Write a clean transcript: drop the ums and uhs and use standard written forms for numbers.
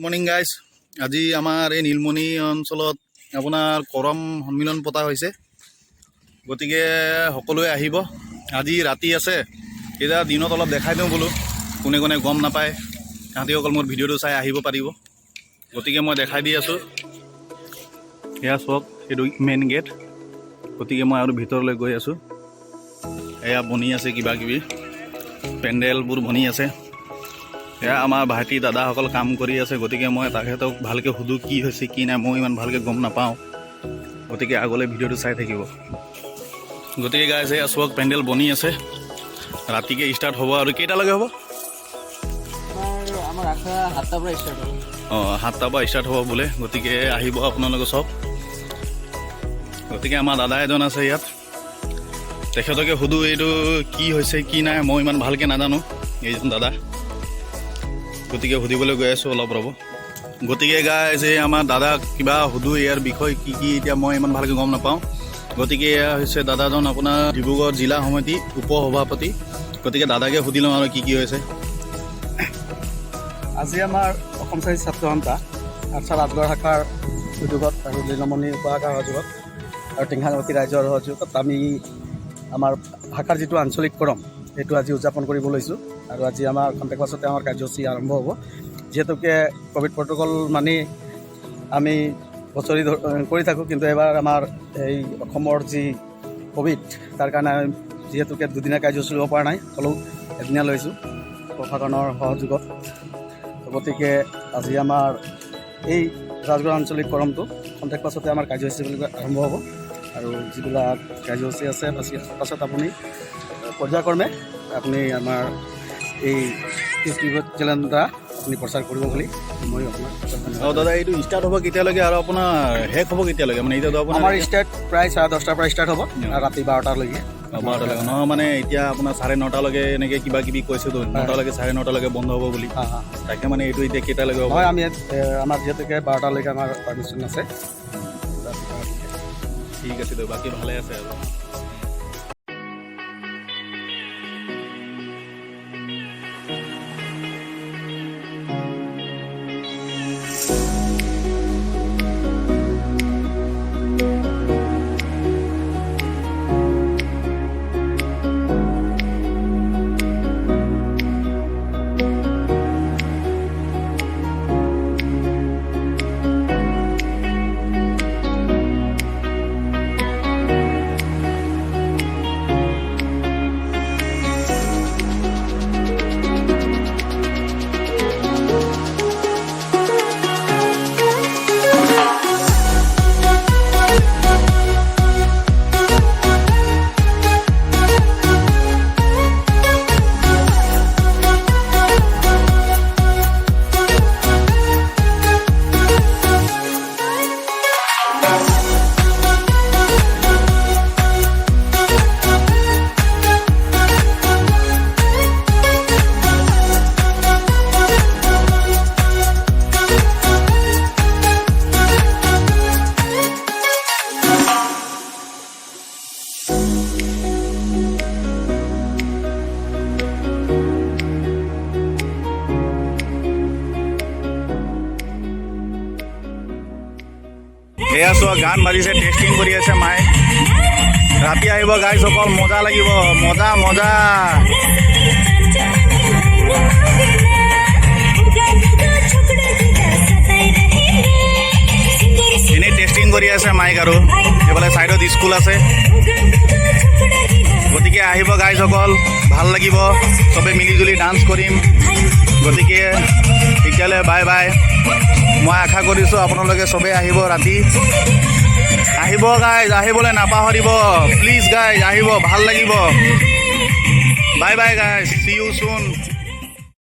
Morning guys. আজি আমাৰ এই নীলমণি অঞ্চলত আপোনাৰ কৰম সন্মিলন পতা হৈছে, গতিকে সকলোৱে আহিব। আজি ৰাতি আছে, এতিয়া দিনত অলপ দেখাই দিওঁ বোলো, কোনে কোনে গম নাপায় তাহাঁতি অকল মোৰ ভিডিঅ'টো চাই আহিব পাৰিব, গতিকে মই দেখাই দি আছোঁ। এয়া চাওক, এইটো মেইন গেট, গতিকে মই আৰু ভিতৰলৈ গৈ আছোঁ। এয়া বনি আছে, কিবা কিবি পেণ্ডেলবোৰ বনি আছে। এয়া আমাৰ ভাইটি দাদাসকল কাম কৰি আছে, গতিকে মই তেখেতক ভালকৈ সুধোঁ কি হৈছে কি নাই, মই ইমান ভালকৈ গম নাপাওঁ, গতিকে আগলৈ ভিডিঅ'টো চাই থাকিব। গতিকে গাইজ এয়া চাওক, পেণ্ডেল বনি আছে, ৰাতিকৈ ষ্টাৰ্ট হ'ব। আৰু কেইটালৈকে হ'ব? আমাৰ 7টাৰ পৰা ষ্টাৰ্ট হ'ব। 7টাৰ পৰা ষ্টাৰ্ট হ'ব বোলে, গতিকে আহিব আপোনালোকে চব। গতিকে আমাৰ দাদা এজন আছে ইয়াত, তেখেতকে সুধোঁ এইটো কি হৈছে কি নাই, মই ইমান ভালকৈ নাজানো এইজন দাদা, গতিকে সুধিবলৈ গৈ আছোঁ, অলপ ৰ'ব। গতিকে গাইজ এই আমাৰ দাদাক কিবা সুধোঁ ইয়াৰ বিষয়ে কি কি, এতিয়া মই ইমান ভালকৈ গম নাপাওঁ। গতিকে এয়া হৈছে দাদাজন আপোনাৰ ডিব্ৰুগড় জিলা সমিতি উপ সভাপতি, গতিকে দাদাকে সুধি লওঁ আৰু কি কি হৈছে। আজি আমাৰ অসম চাহিত্য ছাত্ৰ সন্থা আঠছা ৰাজগড় শাখাৰ উদ্যোগত আৰু নীলমণি উপশাখাৰ সহযোগত আৰু টিংখাঙতি ৰাইজৰ সহযোগত আমি আমাৰ শাখাৰ যিটো আঞ্চলিক কৰম সেইটো আজি উদযাপন কৰিব লৈছোঁ। আৰু আজি আমাৰ খন্তেক পাছতে আমাৰ কাৰ্যসূচী আৰম্ভ হ'ব, যিহেতুকে ক'ভিড প্ৰট'কল মানি আমি বছৰি কৰি থাকোঁ, কিন্তু এবাৰ আমাৰ এই অসমৰ যি ক'ভিড তাৰ কাৰণে যিহেতুকে দুদিনীয়া কাৰ্যসূচী ল'ব পৰা নাই, হ'লেও এদিনীয়া লৈছোঁ প্ৰশাসনৰ সহযোগত। গতিকে আজি আমাৰ এই ৰাজগড় আঞ্চলিক কৰমটো খন্তেক পাছতে আমাৰ কাৰ্যসূচী আৰম্ভ হ'ব। আৰু যিবিলাক কাৰ্যসূচী আছে পাছত আপুনি পৰ্যায়ক্ৰমে আপুনি আমাৰ এই ইউটিউব চেনেল দ্বাৰা আপুনি প্ৰচাৰ কৰিব বুলি মই আপোনাক দাদা এইটো ষ্টাৰ্ট হ'ব কেতিয়ালৈকে আৰু আপোনাৰ শেষ হ'ব কেতিয়ালৈকে? মানে এতিয়াতো আমাৰ ষ্টাৰ্ট প্ৰায় 10:30টাৰ পৰা ষ্টাৰ্ট হ'ব, ৰাতি 12টালৈকে। 12টালৈকে নহয়, মানে এতিয়া আপোনাৰ 9:30লৈকে এনেকৈ কিবা কিবি কৈছেতো, 9টালৈকে 9:30লৈকে বন্ধ হ'ব বুলি। তাকে মানে এইটো এতিয়া কেইটালৈকে হ'ব? হয়, আমি আমাৰ যিহেতুকে 12টালৈকে আমাৰ পাৰ্মিশ্যন আছে। ঠিক আছে, তো বাকী ভালে আছে আৰু। এয়া চোৱা, গান বাজিছে, টেষ্টিং কৰি আছে মায়ে। ৰাতি আহিব গাইজ সকল, মজা লাগিব, মজা মজা। এনেই টেষ্টিং কৰি আছে মাইক, আৰু এইফালে ছাইডত স্কুল আছে। গতিকে আহিব গাইজ সকল, ভাল লাগিব, চবে মিলিজুলি ডান্স কৰিম। গতিকে এতিয়ালৈ বাই বাই। মই আশা কৰিছোঁ আপোনালোকে চবেই আহিব, ৰাতি আহিব গাইজ, আহিবলৈ নাপাহৰিব প্লিজ গাইজ, আহিব, ভাল লাগিব। Bye bye guys, C you soon.